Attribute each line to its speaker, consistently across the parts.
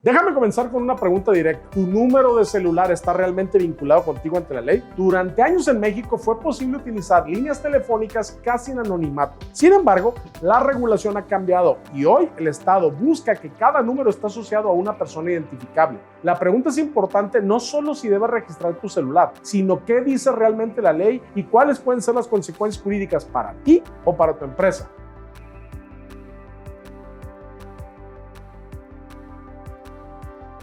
Speaker 1: Déjame comenzar con una pregunta directa. ¿Tu número de celular está realmente vinculado contigo ante la ley? Durante años en México fue posible utilizar líneas telefónicas casi en anonimato. Sin embargo, la regulación ha cambiado y hoy el Estado busca que cada número esté asociado a una persona identificable. La pregunta es importante no solo si debes registrar tu celular, sino qué dice realmente la ley y cuáles pueden ser las consecuencias jurídicas para ti o para tu empresa.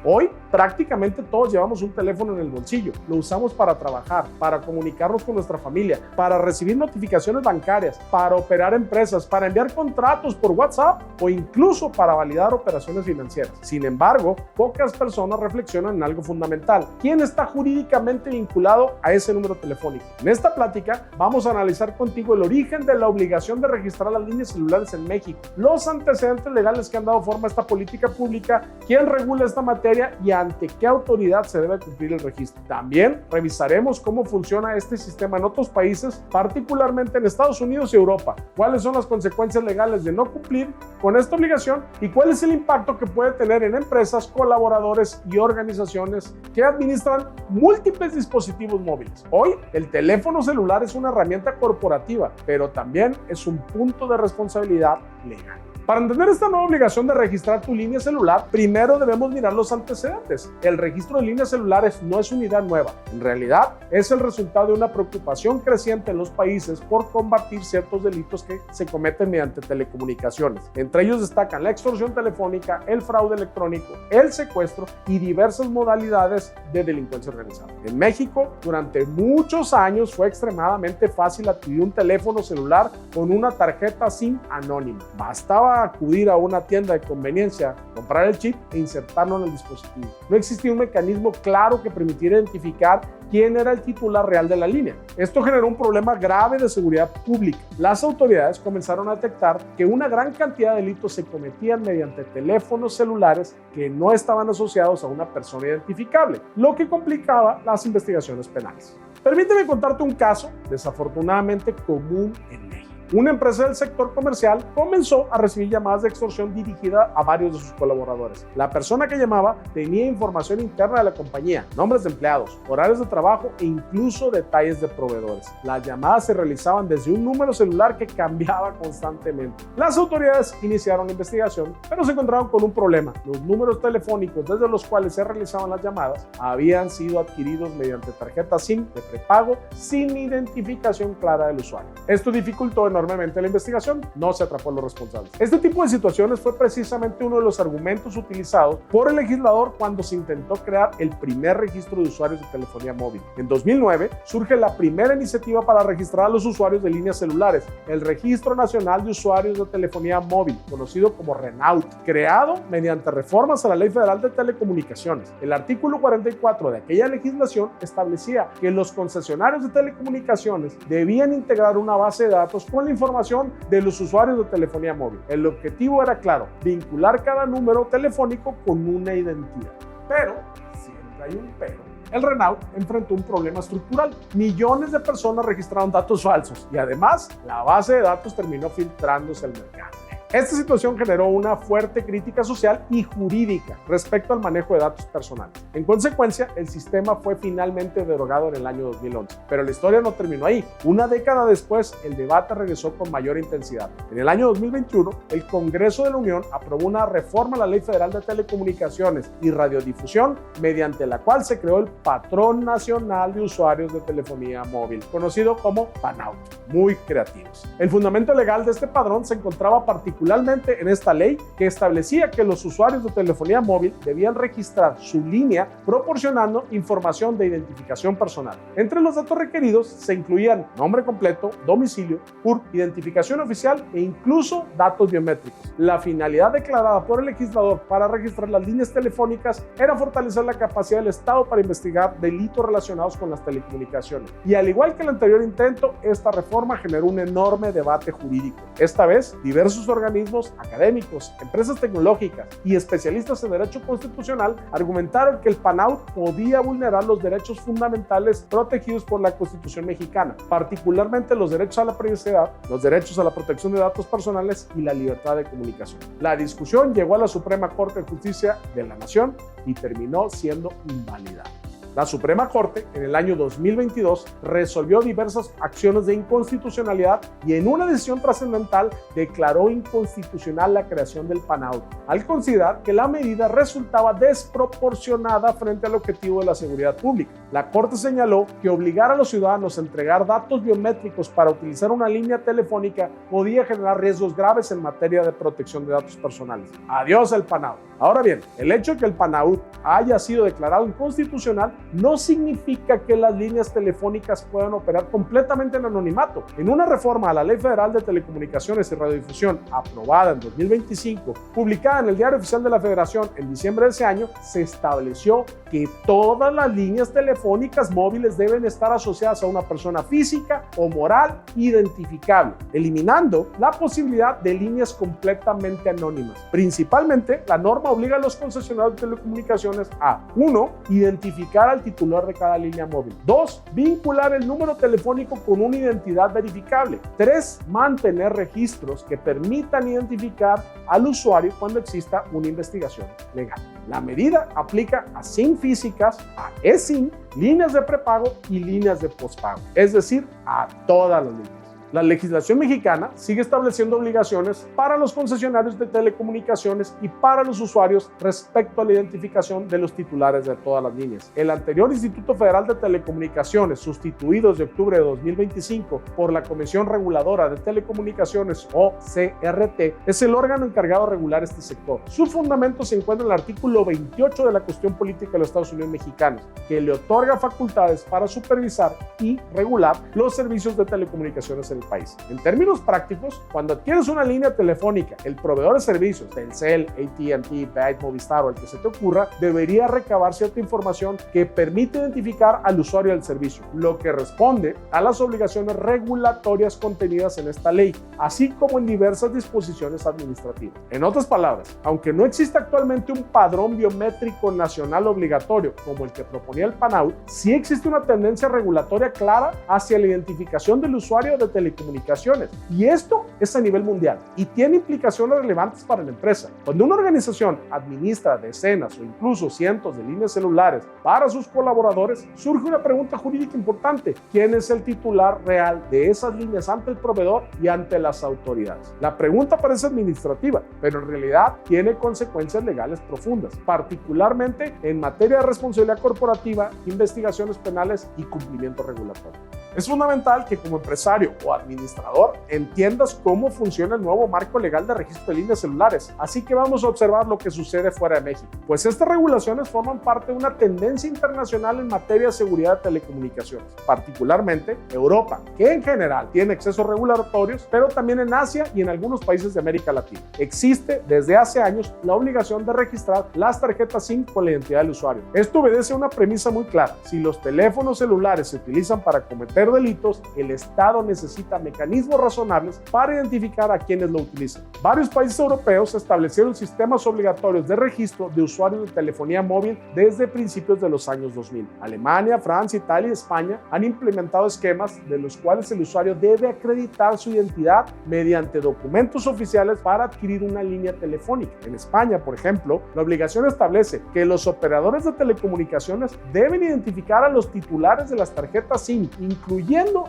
Speaker 1: Hoy prácticamente todos llevamos un teléfono en el bolsillo. Lo usamos para trabajar, para comunicarnos con nuestra familia, para recibir notificaciones bancarias, para operar empresas, para enviar contratos por WhatsApp o incluso para validar operaciones financieras. Sin embargo, pocas personas reflexionan en algo fundamental. ¿Quién está jurídicamente vinculado a ese número telefónico? En esta plática vamos a analizar contigo el origen de la obligación de registrar las líneas celulares en México, los antecedentes legales que han dado forma a esta política pública, quién regula esta materia y ante qué autoridad se debe cumplir el registro. También revisaremos cómo funciona este sistema en otros países, particularmente en Estados Unidos y Europa, cuáles son las consecuencias legales de no cumplir con esta obligación y cuál es el impacto que puede tener en empresas, colaboradores y organizaciones que administran múltiples dispositivos móviles. Hoy, el teléfono celular es una herramienta corporativa, pero también es un punto de responsabilidad legal. Para entender esta nueva obligación de registrar tu línea celular, primero debemos mirar los antecedentes. El registro de líneas celulares no es una idea nueva. En realidad, es el resultado de una preocupación creciente en los países por combatir ciertos delitos que se cometen mediante telecomunicaciones. Entre ellos destacan la extorsión telefónica, el fraude electrónico, el secuestro y diversas modalidades de delincuencia organizada. En México, durante muchos años fue extremadamente fácil adquirir un teléfono celular con una tarjeta SIM anónima. Bastaba acudir a una tienda de conveniencia, comprar el chip e insertarlo en el dispositivo. No existía un mecanismo claro que permitiera identificar quién era el titular real de la línea. Esto generó un problema grave de seguridad pública. Las autoridades comenzaron a detectar que una gran cantidad de delitos se cometían mediante teléfonos celulares que no estaban asociados a una persona identificable, lo que complicaba las investigaciones penales. Permíteme contarte un caso desafortunadamente común en México. Una empresa del sector comercial comenzó a recibir llamadas de extorsión dirigida a varios de sus colaboradores. La persona que llamaba tenía información interna de la compañía, nombres de empleados, horarios de trabajo e incluso detalles de proveedores. Las llamadas se realizaban desde un número celular que cambiaba constantemente. Las autoridades iniciaron la investigación, pero se encontraron con un problema. Los números telefónicos desde los cuales se realizaban las llamadas habían sido adquiridos mediante tarjetas SIM de prepago sin identificación clara del usuario. Esto dificultó enormemente la investigación, no se atrapó a los responsables. Este tipo de situaciones fue precisamente uno de los argumentos utilizados por el legislador cuando se intentó crear el primer registro de usuarios de telefonía móvil. En 2009 surge la primera iniciativa para registrar a los usuarios de líneas celulares, el Registro Nacional de Usuarios de Telefonía Móvil, conocido como RENAUT, creado mediante reformas a la Ley Federal de Telecomunicaciones. El artículo 44 de aquella legislación establecía que los concesionarios de telecomunicaciones debían integrar una base de datos con la información de los usuarios de telefonía móvil. El objetivo era claro, vincular cada número telefónico con una identidad. Pero, siempre hay un pero. El RENAUT enfrentó un problema estructural. Millones de personas registraron datos falsos y además la base de datos terminó filtrándose al mercado. Esta situación generó una fuerte crítica social y jurídica respecto al manejo de datos personales. En consecuencia, el sistema fue finalmente derogado en el año 2011. Pero la historia no terminó ahí. Una década después, el debate regresó con mayor intensidad. En el año 2021, el Congreso de la Unión aprobó una reforma a la Ley Federal de Telecomunicaciones y Radiodifusión, mediante la cual se creó el Patrón Nacional de Usuarios de Telefonía Móvil, conocido como PANAUT. Muy creativos. El fundamento legal de este padrón se encontraba particularmente en esta ley que establecía que los usuarios de telefonía móvil debían registrar su línea proporcionando información de identificación personal. Entre los datos requeridos se incluían nombre completo, domicilio, CURP, identificación oficial e incluso datos biométricos. La finalidad declarada por el legislador para registrar las líneas telefónicas era fortalecer la capacidad del Estado para investigar delitos relacionados con las telecomunicaciones. Y al igual que el anterior intento, esta reforma generó un enorme debate jurídico. Esta vez, diversos organismos organismos académicos, empresas tecnológicas y especialistas en derecho constitucional argumentaron que el PANAUT podía vulnerar los derechos fundamentales protegidos por la Constitución mexicana, particularmente los derechos a la privacidad, los derechos a la protección de datos personales y la libertad de comunicación. La discusión llegó a la Suprema Corte de Justicia de la Nación y terminó siendo invalidada. La Suprema Corte, en el año 2022, resolvió diversas acciones de inconstitucionalidad y en una decisión trascendental declaró inconstitucional la creación del PANAUT, al considerar que la medida resultaba desproporcionada frente al objetivo de la seguridad pública. La Corte señaló que obligar a los ciudadanos a entregar datos biométricos para utilizar una línea telefónica podía generar riesgos graves en materia de protección de datos personales. Adiós el PANAUT. Ahora bien, el hecho de que el PANAUT haya sido declarado inconstitucional no significa que las líneas telefónicas puedan operar completamente en anonimato. En una reforma a la Ley Federal de Telecomunicaciones y Radiodifusión aprobada en 2025, publicada en el Diario Oficial de la Federación en diciembre de ese año, se estableció que todas las líneas telefónicas móviles deben estar asociadas a una persona física o moral identificable, eliminando la posibilidad de líneas completamente anónimas. Principalmente, la norma obliga a los concesionarios de telecomunicaciones a 1. Identificar al titular de cada línea móvil. 2. Vincular el número telefónico con una identidad verificable. 3. Mantener registros que permitan identificar al usuario cuando exista una investigación legal. La medida aplica a SIM físicas, a eSIM, líneas de prepago y líneas de postpago, es decir, a todas las líneas. La legislación mexicana sigue estableciendo obligaciones para los concesionarios de telecomunicaciones y para los usuarios respecto a la identificación de los titulares de todas las líneas. El anterior Instituto Federal de Telecomunicaciones, sustituido desde octubre de 2025 por la Comisión Reguladora de Telecomunicaciones o CRT, es el órgano encargado de regular este sector. Su fundamento se encuentra en el artículo 28 de la Constitución Política de los Estados Unidos Mexicanos, que le otorga facultades para supervisar y regular los servicios de telecomunicaciones en el país. En términos prácticos, cuando adquieres una línea telefónica, el proveedor de servicios, Telcel, AT&T, Byte, Movistar o el que se te ocurra, debería recabar cierta información que permite identificar al usuario del servicio, lo que responde a las obligaciones regulatorias contenidas en esta ley, así como en diversas disposiciones administrativas. En otras palabras, aunque no existe actualmente un padrón biométrico nacional obligatorio como el que proponía el PANAUT, sí existe una tendencia regulatoria clara hacia la identificación del usuario de telecomunicaciones, y esto es a nivel mundial y tiene implicaciones relevantes para la empresa. Cuando una organización administra decenas o incluso cientos de líneas celulares para sus colaboradores, surge una pregunta jurídica importante: ¿quién es el titular real de esas líneas ante el proveedor y ante las autoridades? La pregunta parece administrativa, pero en realidad tiene consecuencias legales profundas, particularmente en materia de responsabilidad corporativa, investigaciones penales y cumplimiento regulatorio. Es fundamental que como empresario o administrador entiendas cómo funciona el nuevo marco legal de registro de líneas celulares, así que vamos a observar lo que sucede fuera de México, pues estas regulaciones forman parte de una tendencia internacional en materia de seguridad de telecomunicaciones, particularmente Europa, que en general tiene excesos regulatorios, pero también en Asia y en algunos países de América Latina. Existe desde hace años la obligación de registrar las tarjetas SIM con la identidad del usuario. Esto obedece a una premisa muy clara: si los teléfonos celulares se utilizan para cometer delitos, el Estado necesita mecanismos razonables para identificar a quienes lo utilizan. Varios países europeos establecieron sistemas obligatorios de registro de usuarios de telefonía móvil desde principios de los años 2000. Alemania, Francia, Italia y España han implementado esquemas de los cuales el usuario debe acreditar su identidad mediante documentos oficiales para adquirir una línea telefónica. En España, por ejemplo, la obligación establece que los operadores de telecomunicaciones deben identificar a los titulares de las tarjetas SIM, incluyendo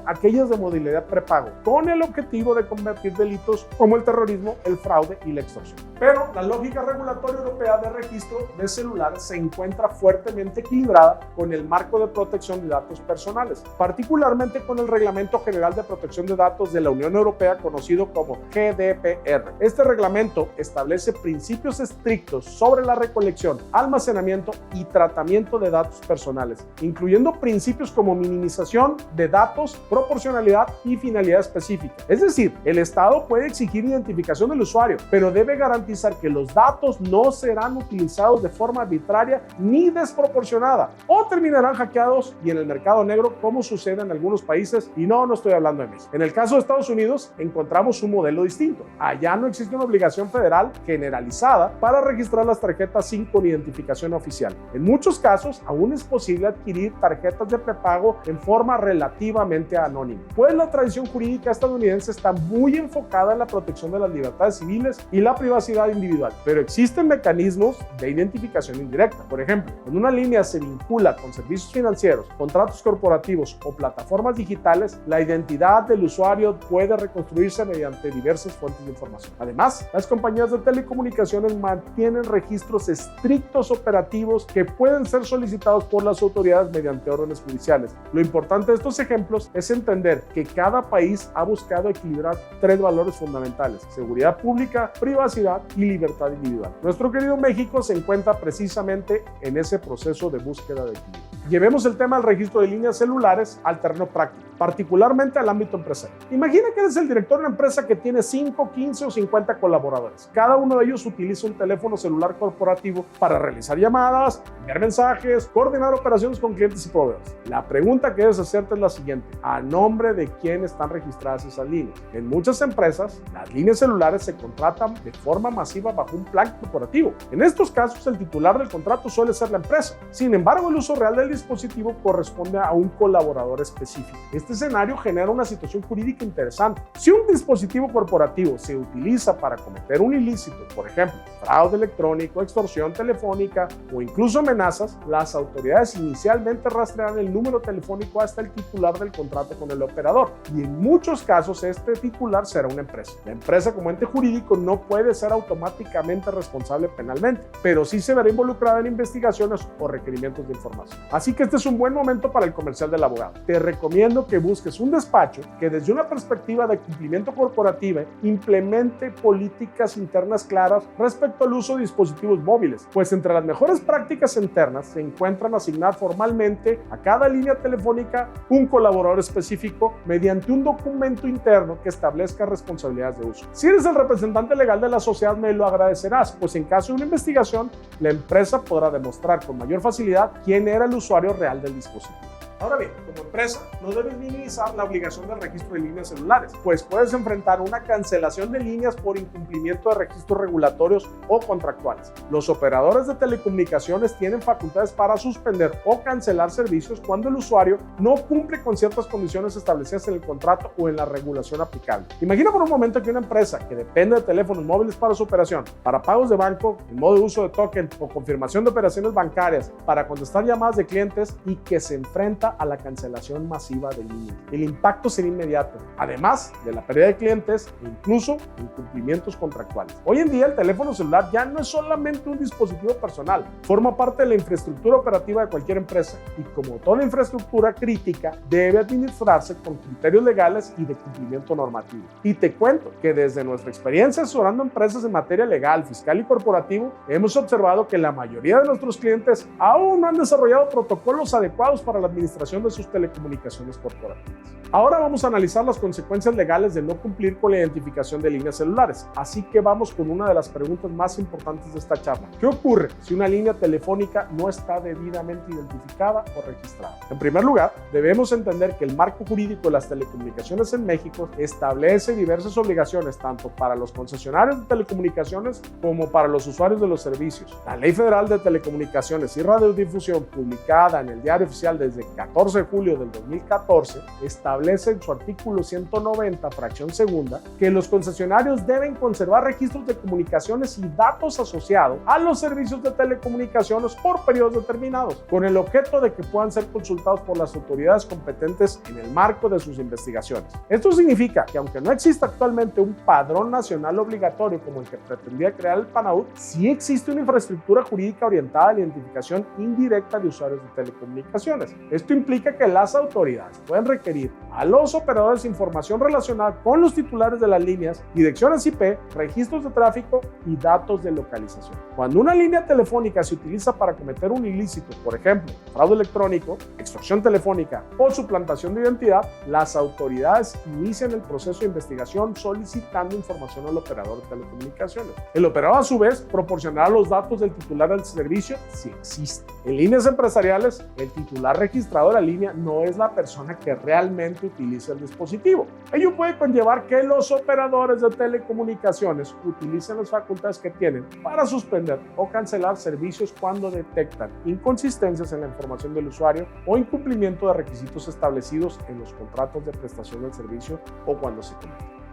Speaker 1: aquellas de modalidad prepago, con el objetivo de combatir delitos como el terrorismo, el fraude y la extorsión. Pero la lógica regulatoria europea de registro de celulares se encuentra fuertemente equilibrada con el marco de protección de datos personales, particularmente con el Reglamento General de Protección de Datos de la Unión Europea, conocido como GDPR. Este reglamento establece principios estrictos sobre la recolección, almacenamiento y tratamiento de datos personales, incluyendo principios como minimización de datos, proporcionalidad y finalidad específica. Es decir, el Estado puede exigir identificación del usuario, pero debe garantizar que los datos no serán utilizados de forma arbitraria ni desproporcionada o terminarán hackeados y en el mercado negro, como sucede en algunos países, y no estoy hablando de México. En el caso de Estados Unidos, encontramos un modelo distinto. Allá no existe una obligación federal generalizada para registrar las tarjetas SIM con identificación oficial. En muchos casos, aún es posible adquirir tarjetas de prepago en forma relativamente anónima, pues la tradición jurídica estadounidense está muy enfocada en la protección de las libertades civiles y la privacidad individual, pero existen mecanismos de identificación indirecta. Por ejemplo, cuando una línea se vincula con servicios financieros, contratos corporativos o plataformas digitales, la identidad del usuario puede reconstruirse mediante diversas fuentes de información. Además, las compañías de telecomunicaciones mantienen registros estrictos operativos que pueden ser solicitados por las autoridades mediante órdenes judiciales. Lo importante de estos ejemplos es entender que cada país ha buscado equilibrar tres valores fundamentales: seguridad pública, privacidad y libertad individual. Nuestro querido México se encuentra precisamente en ese proceso de búsqueda de equilibrio. Llevemos el tema del registro de líneas celulares al terreno práctico, particularmente al ámbito empresarial. Imagina que eres el director de una empresa que tiene 5, 15 o 50 colaboradores. Cada uno de ellos utiliza un teléfono celular corporativo para realizar llamadas, enviar mensajes, coordinar operaciones con clientes y proveedores. La pregunta que debes hacerte es la siguiente: ¿a nombre de quién están registradas esas líneas? En muchas empresas, las líneas celulares se contratan de forma masiva bajo un plan corporativo. En estos casos, el titular del contrato suele ser la empresa. Sin embargo, el uso real del dispositivo corresponde a un colaborador específico. Este escenario genera una situación jurídica interesante. Si un dispositivo corporativo se utiliza para cometer un ilícito, por ejemplo, fraude electrónico, extorsión telefónica o incluso amenazas, las autoridades inicialmente rastrearán el número telefónico hasta el titular del contrato con el operador, y en muchos casos este titular será una empresa. La empresa, como ente jurídico, no puede ser automáticamente responsable penalmente, pero sí se verá involucrada en investigaciones o requerimientos de información. Así que este es un buen momento para el comercial del abogado. Te recomiendo que busques un despacho que, desde una perspectiva de cumplimiento corporativo, implemente políticas internas claras respecto al uso de dispositivos móviles, pues entre las mejores prácticas internas se encuentran asignar formalmente a cada línea telefónica un colaborador específico mediante un documento interno que establezca responsabilidades de uso. Si eres el representante legal de la sociedad, me lo agradecerás, pues en caso de una investigación, la empresa podrá demostrar con mayor facilidad quién era el usuario real del dispositivo. Ahora bien, como empresa, no debes minimizar la obligación del registro de líneas celulares, pues puedes enfrentar una cancelación de líneas por incumplimiento de registros regulatorios o contractuales. Los operadores de telecomunicaciones tienen facultades para suspender o cancelar servicios cuando el usuario no cumple con ciertas condiciones establecidas en el contrato o en la regulación aplicable. Imagina por un momento que una empresa que depende de teléfonos móviles para su operación, para pagos de banco, en modo de uso de token o confirmación de operaciones bancarias, para contestar llamadas de clientes, y que se enfrenta a la cancelación masiva de líneas. El impacto será inmediato, además de la pérdida de clientes e incluso incumplimientos contractuales. Hoy en día, el teléfono celular ya no es solamente un dispositivo personal, forma parte de la infraestructura operativa de cualquier empresa, y como toda infraestructura crítica, debe administrarse con criterios legales y de cumplimiento normativo. Y te cuento que desde nuestra experiencia asesorando empresas en materia legal, fiscal y corporativo, hemos observado que la mayoría de nuestros clientes aún no han desarrollado protocolos adecuados para la administración de sus telecomunicaciones corporativas. Ahora vamos a analizar las consecuencias legales de no cumplir con la identificación de líneas celulares. Así que vamos con una de las preguntas más importantes de esta charla. ¿Qué ocurre si una línea telefónica no está debidamente identificada o registrada? En primer lugar, debemos entender que el marco jurídico de las telecomunicaciones en México establece diversas obligaciones tanto para los concesionarios de telecomunicaciones como para los usuarios de los servicios. La Ley Federal de Telecomunicaciones y Radiodifusión, publicada en el Diario Oficial desde el 14 de julio del 2014, establece en su artículo 190, fracción segunda, que los concesionarios deben conservar registros de comunicaciones y datos asociados a los servicios de telecomunicaciones por periodos determinados, con el objeto de que puedan ser consultados por las autoridades competentes en el marco de sus investigaciones. Esto significa que, aunque no exista actualmente un padrón nacional obligatorio como el que pretendía crear el PANAUD, sí existe una infraestructura jurídica orientada a la identificación indirecta de usuarios de telecomunicaciones. Esto Esto implica que las autoridades pueden requerir a los operadores información relacionada con los titulares de las líneas, direcciones IP, registros de tráfico y datos de localización. Cuando una línea telefónica se utiliza para cometer un ilícito, por ejemplo, fraude electrónico, extorsión telefónica o suplantación de identidad, las autoridades inician el proceso de investigación solicitando información al operador de telecomunicaciones. El operador, a su vez, proporcionará los datos del titular del servicio si existe. En líneas empresariales, el titular registrado de la línea no es la persona que realmente utiliza el dispositivo. Ello puede conllevar que los operadores de telecomunicaciones utilicen las facultades que tienen para suspender o cancelar servicios cuando detectan inconsistencias en la información del usuario o incumplimiento de requisitos establecidos en los contratos de prestación del servicio o cuando se cometen.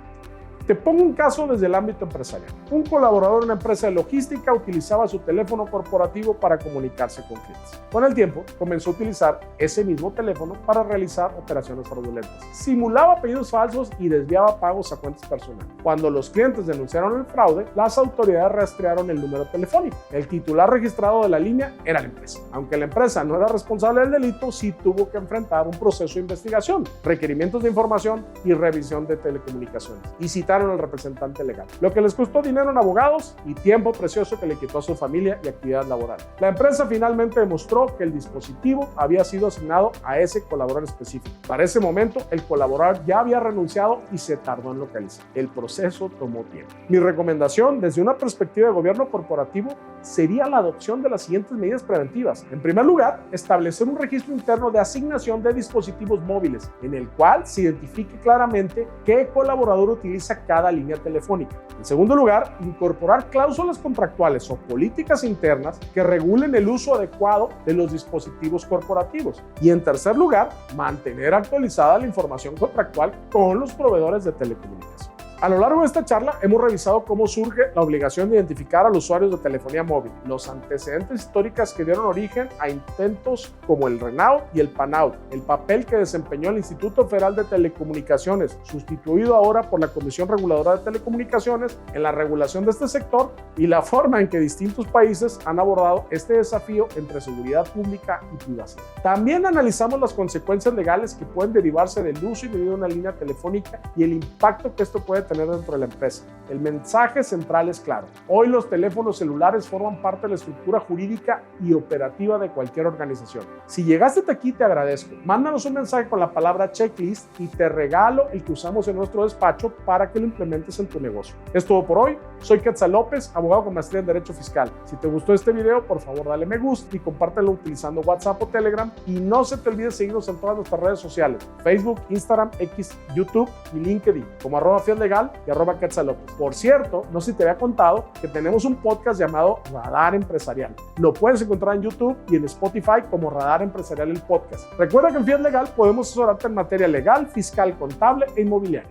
Speaker 1: Te pongo un caso desde el ámbito empresarial. Un colaborador de una empresa de logística utilizaba su teléfono corporativo para comunicarse con clientes. Con el tiempo, comenzó a utilizar ese mismo teléfono para realizar operaciones fraudulentas. Simulaba pedidos falsos y desviaba pagos a cuentas personales. Cuando los clientes denunciaron el fraude, las autoridades rastrearon el número telefónico. El titular registrado de la línea era la empresa. Aunque la empresa no era responsable del delito, sí tuvo que enfrentar un proceso de investigación, requerimientos de información y revisión de telecomunicaciones. Y citaron al representante legal, lo que les costó dinero en abogados y tiempo precioso que le quitó a su familia y actividad laboral. La empresa finalmente demostró que el dispositivo había sido asignado a ese colaborador específico. Para ese momento, el colaborador ya había renunciado y se tardó en localizar. El proceso tomó tiempo. Mi recomendación, desde una perspectiva de gobierno corporativo, sería la adopción de las siguientes medidas preventivas. En primer lugar, establecer un registro interno de asignación de dispositivos móviles, en el cual se identifique claramente qué colaborador utiliza cada línea telefónica. En segundo lugar, incorporar cláusulas contractuales o políticas internas que regulen el uso adecuado de los dispositivos corporativos. Y en tercer lugar, mantener actualizada la información contractual con los proveedores de telecomunicación. A lo largo de esta charla hemos revisado cómo surge la obligación de identificar a los usuarios de telefonía móvil, los antecedentes históricos que dieron origen a intentos como el RENAUT y el PANAUT, el papel que desempeñó el Instituto Federal de Telecomunicaciones, sustituido ahora por la Comisión Reguladora de Telecomunicaciones en la regulación de este sector y la forma en que distintos países han abordado este desafío entre seguridad pública y privacidad. También analizamos las consecuencias legales que pueden derivarse del uso indebido de una línea telefónica y el impacto que esto puede tener dentro de la empresa. El mensaje central es claro. Hoy los teléfonos celulares forman parte de la estructura jurídica y operativa de cualquier organización. Si llegaste hasta aquí, te agradezco. Mándanos un mensaje con la palabra checklist y te regalo el que usamos en nuestro despacho para que lo implementes en tu negocio. Es todo por hoy. Soy Quetzal López, abogado con maestría en Derecho Fiscal. Si te gustó este video, por favor dale me gusta y compártelo utilizando WhatsApp o Telegram. Y no se te olvide seguirnos en todas nuestras redes sociales: Facebook, Instagram, X, YouTube y LinkedIn como @fiatlegal y @Quetzal López. Por cierto, no sé si te había contado que tenemos un podcast llamado Radar Empresarial. Lo puedes encontrar en YouTube y en Spotify como Radar Empresarial el podcast. Recuerda que en Fiat Legal podemos asesorarte en materia legal, fiscal, contable e inmobiliaria.